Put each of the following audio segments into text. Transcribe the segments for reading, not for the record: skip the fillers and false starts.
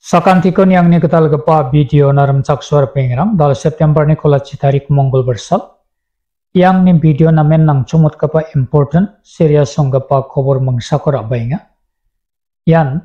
Sakantikon yang ni ketal gepa video naram caksuar pengrang dal September ni kolachi tarik Mongol bersal yang ni video namen nang cumut gepa important serius song gepa khobor mangsakor abainga yan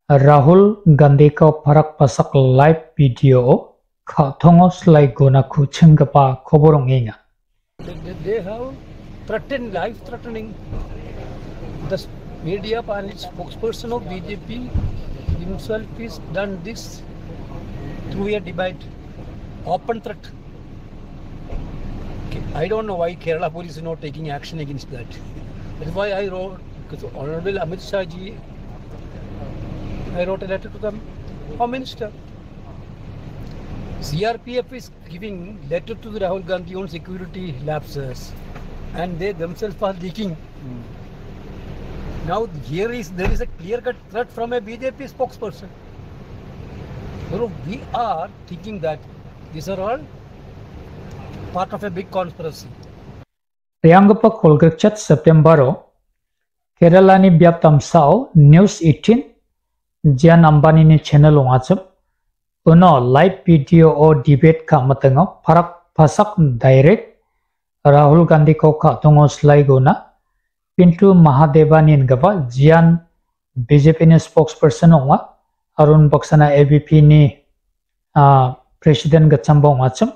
Rahul Gandhi ka parak pasak live video khathongo slai gona kuching gepa khoborong inga they have threatened life threatening the media and its spokesperson of BJP himself is done this through a debate, open threat. I don't know why Kerala police is not taking action against that. That is why I wrote, because Honorable Amit Shah ji, I wrote a letter to the Home Minister. CRPF is giving letter to the Rahul Gandhi on security lapses and they themselves are leaking. Now there is a clear-cut threat from a BJP spokesperson. So we are thinking that these are all part of a big conspiracy. Riangpa Kolgachat Septembero Kerala ni Biaptam Sao News 18 Jan Ambani ni channel ongachap uno live video o debate ka matengo parak pasak direct Rahul Gandhi ko ka tungo slai guna Pintu Mahadevanin gaba Jian BJP ni spokesperson onga Arun Baksana ABP ni Presiden Gachambong acham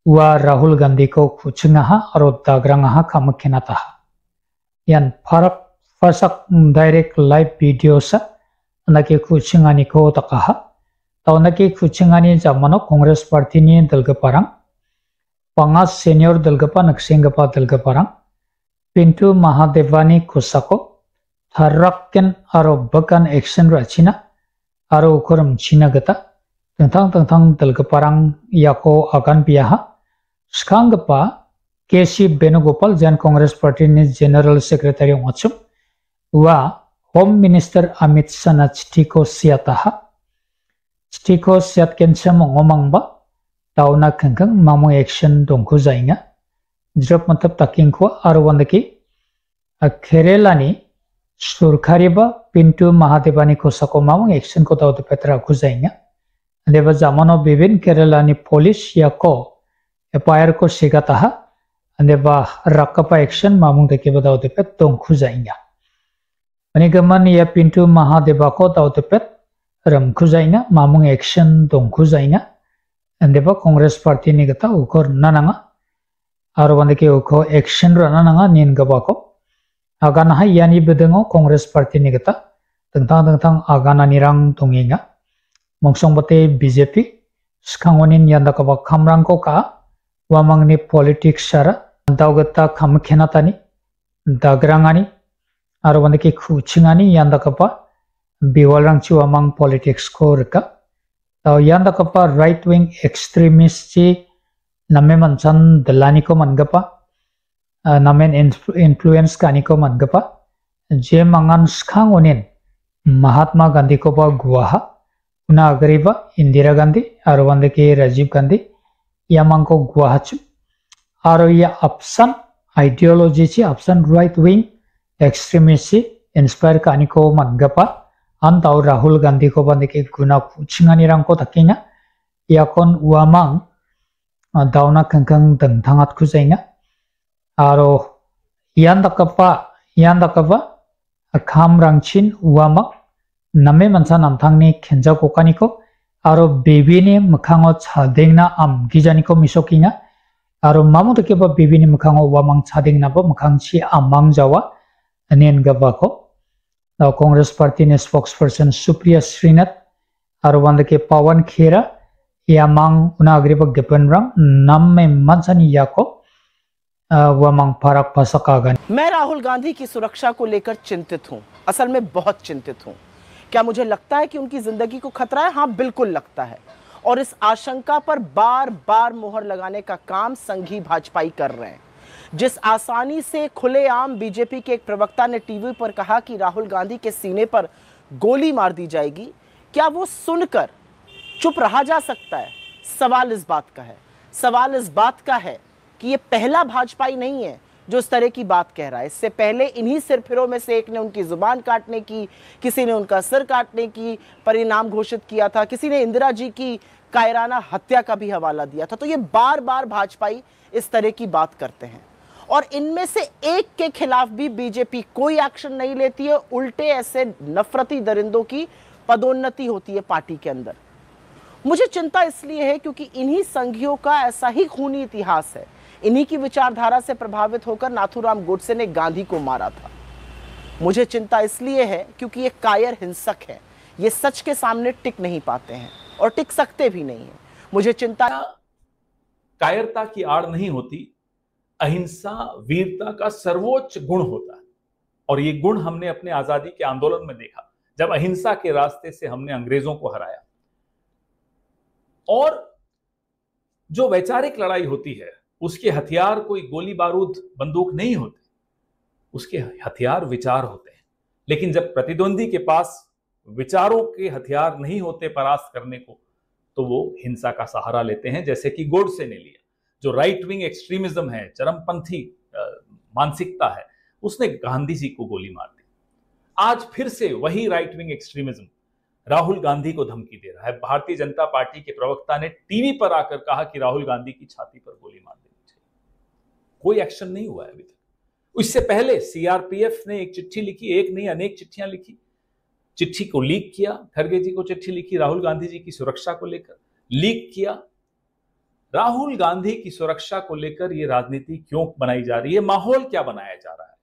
wa Rahul Gandhi ko kuchingaha aro dagrangaha kamakhinataha yan parak pasak direct live video sa naki kuchingani ko takaha tau naki kuchingani jamano Congress Party ni dalgaparang pangas senior dalgapa naksingapa dalgaparang Pintu Mahadevani kusako tharakken aro bakan action rachina aro ukuram china gata tentang dalgaparang yako akan piyaha skangapa KC Benugopal Jan Congress Party ni General Secretary ngachum wa Home Minister Amit Shah na chitiko siataha chitiko siat kensam ngomangba tauna khangkhang mamu action dongku jainga Jrop matab taking ko arwandaki Kerala ni surkhariba Pintu Mahadevani ko sako mamang action ko tau petra kuzainga deba zamano bibin Kerala ni police yako FIR ko sigataha deba rakapa action mamang teki batau pet tong kuzainga Manigaman ya Pintu Mahadeva ko tau pet ram kuzainga mamang action tong kuzainga deba Congress Party ni gata ukor nananga Arwandaki uko action rana nanga nin gabako agana hai yani bedengo Congress Party ni gata tentang agana nirang tunginga mongsong bate BJP skangonin yanda kaba kamrang ko ka wamang ni politics sara daugata kamkhenatani dagrangani arwandaki khuchingani yanda kaba biwalrang chi wamang politics ko reka tau yanda kaba right wing extremist chi Name manchan dalani ko mangapa namen influence kani ko mangapa je mangan skang onin Mahatma Gandhi ko ba guaha una agriba Indira Gandhi arwande ke Rajiv Gandhi yamang ko guaha aro ya option ideology chi option right wing extremist inspire kani ko mangapa antau Rahul Gandhi ko bande ke guna kuchingani rang ko takinga yakon uamang dauna kangkang tanghat kuzainga aro yandakapa kham rangchin uama name mansa namthangni khenja kokaniko aro bebini mukhango chadengna am gijaniko misokinga aro mamudakeba bebini mukhango uamang chadengna bo mukhangchi amang jawa anen gabako now Congress Party ni spokesperson Supriya Srinath aro wandake Pawan Khera Yamang una agriba gepenrang namme mansani yako वमंग फरक फसकागन। मैं राहुल गांधी की सुरक्षा को लेकर चिंतित हूं, असल में बहुत चिंतित हूं। क्या मुझे लगता है कि उनकी जिंदगी को खतरा है? हाँ, बिल्कुल लगता है। और इस आशंका पर बार बार मोहर लगाने का काम संघी भाजपाई कर रहे हैं। जिस आसानी से खुलेआम बीजेपी के एक प्रवक्ता ने टीवी पर कहा कि राहुल गांधी के सीने पर गोली मार दी जाएगी, क्या वो सुनकर चुप रहा जा सकता है? सवाल इस बात का है कि ये पहला भाजपाई नहीं है जो इस तरह की बात कह रहा है। इससे पहले इन्हीं सिरफिरों में से एक ने उनकी जुबान काटने की, किसी ने उनका सिर काटने की परिणाम घोषित किया था, किसी ने इंदिरा जी की कायराना हत्या का भी हवाला दिया था। तो ये बार बार भाजपाई इस तरह की बात करते हैं और इनमें से एक के खिलाफ भी बीजेपी कोई एक्शन नहीं लेती है। उल्टे ऐसे नफरती दरिंदों की पदोन्नति होती है पार्टी के अंदर। मुझे चिंता इसलिए है क्योंकि इन्हीं संघियों का ऐसा ही खूनी इतिहास है। इन्हीं की विचारधारा से प्रभावित होकर नाथूराम गोडसे ने गांधी को मारा था। मुझे चिंता इसलिए है क्योंकि ये कायर हिंसक है, ये सच के सामने टिक नहीं पाते हैं और टिक सकते भी नहीं है। मुझे चिंता, कायरता की आड़ नहीं होती, अहिंसा वीरता का सर्वोच्च गुण होता है। और ये गुण हमने अपने आजादी के आंदोलन में देखा, जब अहिंसा के रास्ते से हमने अंग्रेजों को हराया। और जो वैचारिक लड़ाई होती है उसके हथियार कोई गोली बारूद बंदूक नहीं होते, उसके हथियार विचार होते हैं। लेकिन जब प्रतिद्वंदी के पास विचारों के हथियार नहीं होते परास्त करने को, तो वो हिंसा का सहारा लेते हैं, जैसे कि गोडसे ने लिया। जो राइट विंग एक्सट्रीमिज्म है, चरमपंथी मानसिकता है, उसने गांधी जी को गोली मार दी। आज फिर से वही right wing extremism Rahul Gandhi को धमकी दे रहा है। भारतीय जनता पार्टी के प्रवक्ता ने टीवी पर आकर कहा कि राहुल गांधी की छाती पर गोली मार देनी चाहिए। कोई एक्शन नहीं हुआ है अभी तक। इससे पहले सीआरपीएफ ने एक चिट्ठी लिखी, एक नहीं अनेक चिट्ठियां लिखी, चिट्ठी को लीक किया। खरगे जी को चिट्ठी लिखी राहुल गांधी जी की सुरक्षा को लेकर, लीक किया। राहुल गांधी की सुरक्षा को लेकर ये राजनीति क्यों बनाई जा रही है, माहौल क्या बनाया जा रहा है?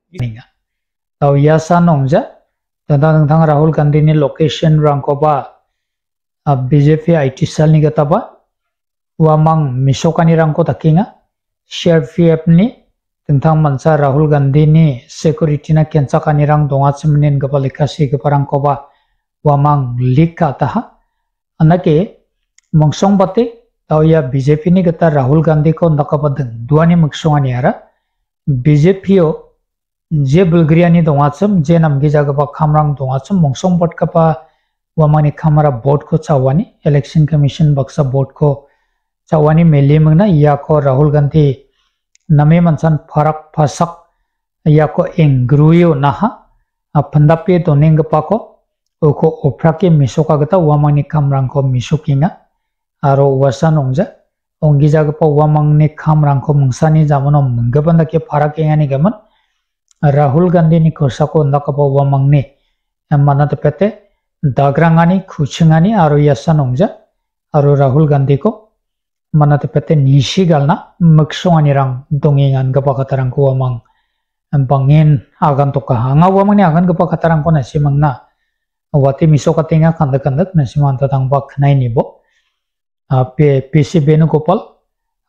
तंग राहुल गांधी ने लोकेशन रंगकोबा बीजेपी आईटी सेल नि गताबा वामंग मिसोकानी रंगको तकिंगा सीआरपीएफ नि तंग मनसा राहुल गांधी नि सिक्योरिटी ना केंचाकानी रंग दोंगा चमनेन गबा लेखासी गपारंगकोबा वामंग लीक काता अनके मंगसोंग बाते तावया बीजेपी नि गता राहुल गांधी को नकबदं दुआनी मक्सोंगानी आरा बीजेपी जे बुल्गरियानी दोंगाचम जे नमगी जागबा खामरांग दोंगाचम मंगसोंग बटकपा वामानी खामरा बोर्ड को चावानी इलेक्शन कमीशन बक्सा बोर्ड को चावानी मेली मंगना याको राहुल गांधी नमे मनसन फरक फसक याको एंग्रुयो नाहा फंदापे दोनेंग पाको ओको ओफ्राके मिसोका गता वामानी खामरांग को मिसोकिंगा आरो वसन ओंजा ओंगी जागपा वामांगनी खामरांग को मंगसानी जामनो मंगबंदा के फरक एंगानी गमन राहुल गांधी नि कोर्साको नकबो वामंगनि मानत पेते दाग्रांगानी खुचिंगानी आरो यासा नंगजा आरो राहुल गांधी को मानत पेते निशी गालना मक्सोंगानी रंग दोंगिंगान गपा खतरंग को वामंग बंगेन आगन तो कहांगा वामंगनि आगन गपा खतरंग को नसिमंगना वाति मिसो कतेंगा खंद खंदक नसिमांत तंगबा खनाई निबो पीसी वेणुगोपाल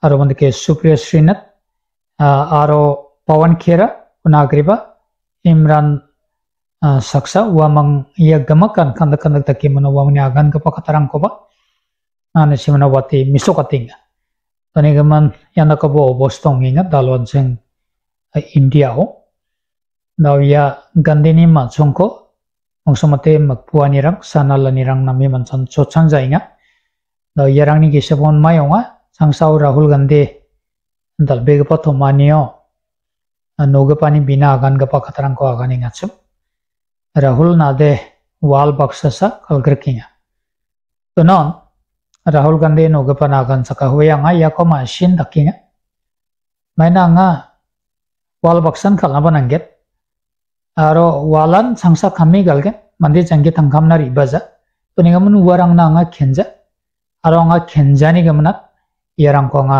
आरो मंदके सुप्रिया श्रीनाथ आरो पवन खेरा नागरिबा इमरान सक्सा वामंग या गमकन खंद खंदक तकी मनो वामंगनि आगन गपा खतरंग कोबा आने सिमना वाति मिसो कतेंगा तने गमन याना कबो बोस्टोंगिंगा दालवन जों इंडिया हो दावया गांधीनि माचंको अंसमते मकपुआनि रंग सानालानि रंग नामि मनसन चोचां जाइंगा दावया रंगनि गेसेबन मायंगा सांसाव राहुल गांधी दलबेगपा थमानियो नोगपानी बिना आगान गपा खतरंग को आगानी गाचम राहुल नादे वाल बक्ससा कलग्रकिंगा तो नॉन राहुल गांधी नोगपान आगान सका हुए आंगा याको माशिन दकिंगा मैना आंगा वाल बक्सन खलना बनंगेत आरो वालन सांसा खामी गलगेन मंदे जंगे थंखामना रिबाजा तो निगमन वारंग ना आंगा खेंजा आरो आंगा खेंजानी गमना यारंग को आंगा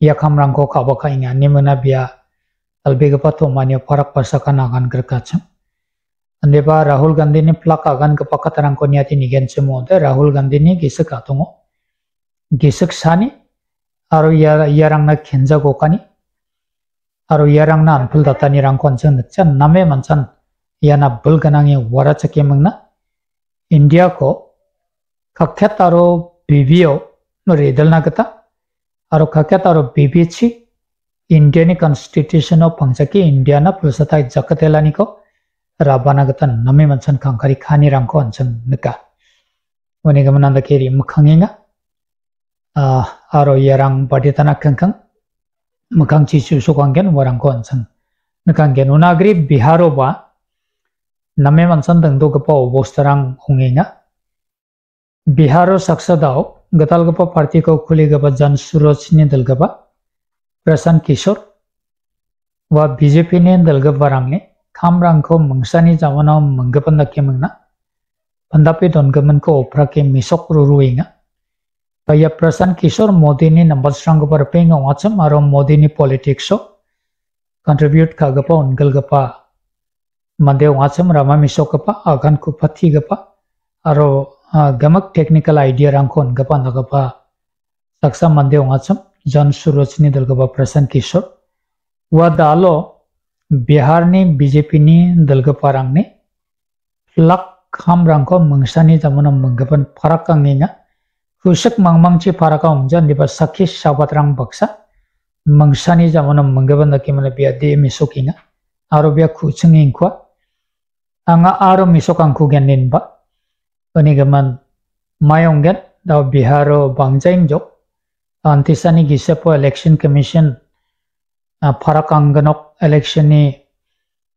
याखामरंग को खाबका इंगा निमना बिया अलबेगपा थमानियो फरक परसका नागान गरकाचम अंदेबा राहुल गांधी ने प्लक आगान गपा खतरंग को नियाति निगेन से मोदे राहुल गांधी ने गिसक आतोंगो गिसक सानी आरो यारंग ना खेंजा गोकानी आरो यारंग ना अनफुल दातानी रंग कोनचन नचा नमे मनसन याना बुलगनांगे वरा चके मंगना इंडिया को खख्यात आरो बीबीओ रेदल नागता आरो खख्यात आरो बीबीची इंडिया नि कॉन्स्टिट्यूशन ऑफ पंचकी इंडिया ना पुलसता जकतेलानी को राबानागता नमे मनसन खांखारी खानी रंगको अंसन नका वने गमनांदा केरी मखंगेंगा आरो यारंग बाडिताना खंखंग mekang chi su sukanggen warang ko ansang nakanggen unagri Biharo ba name mansan dengdo gapa obostarang hungenga Biharo saksadao gatal gapa parti ko khuli gapa Jan Suraj ni dal gapa Prashant Kishore wa BJP ni dal gapa warang ne khamrang ko mangsani jamana manggapan dakke mangna pandapi don gaman ko opra ke misok ruruinga Paya Prashant Kishore Modi ni number strong gapa penga wacham aro Modi ni politics so contribute ka gapa ungal gapa mande wacham rama misok gapa agan ku phathi gapa aro gamak technical idea rangkon gapa nagapa saksa mande wacham Jan Suraj ni dal gapa Prashant Kishore wa dalo Bihar ni BJP ni dal gapa rang ne lak kham rangko mangsani jamana manggapan farak kanginga kusak mangmangci paraka umjan diba sakhi sabat rang baksa mangsani jamana manggapan dakimana biya de misokinga aro biya kuchingin kwa anga aro misokang kugenin ba Panigaman mayonggen daw Biharo bangjaing jok antisani gisapo election commission parakanganok election ni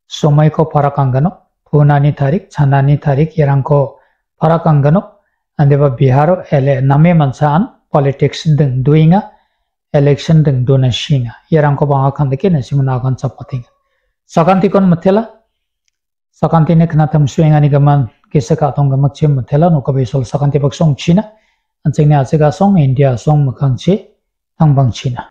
somay ko parakanganok punani tarik chanani tarik yarang ko parakanganok andeba Biharo ele name mansaan politics deng duinga election deng dona shinga yarang ko banga khandike nasimuna agan chapatinga sakanti kon mathela sakanti ne khnatam suenga ni gaman kisa ka tong gamak chem mathela no kabe sol sakanti bak song china ancheng ne achega song India song makhang che tangbang china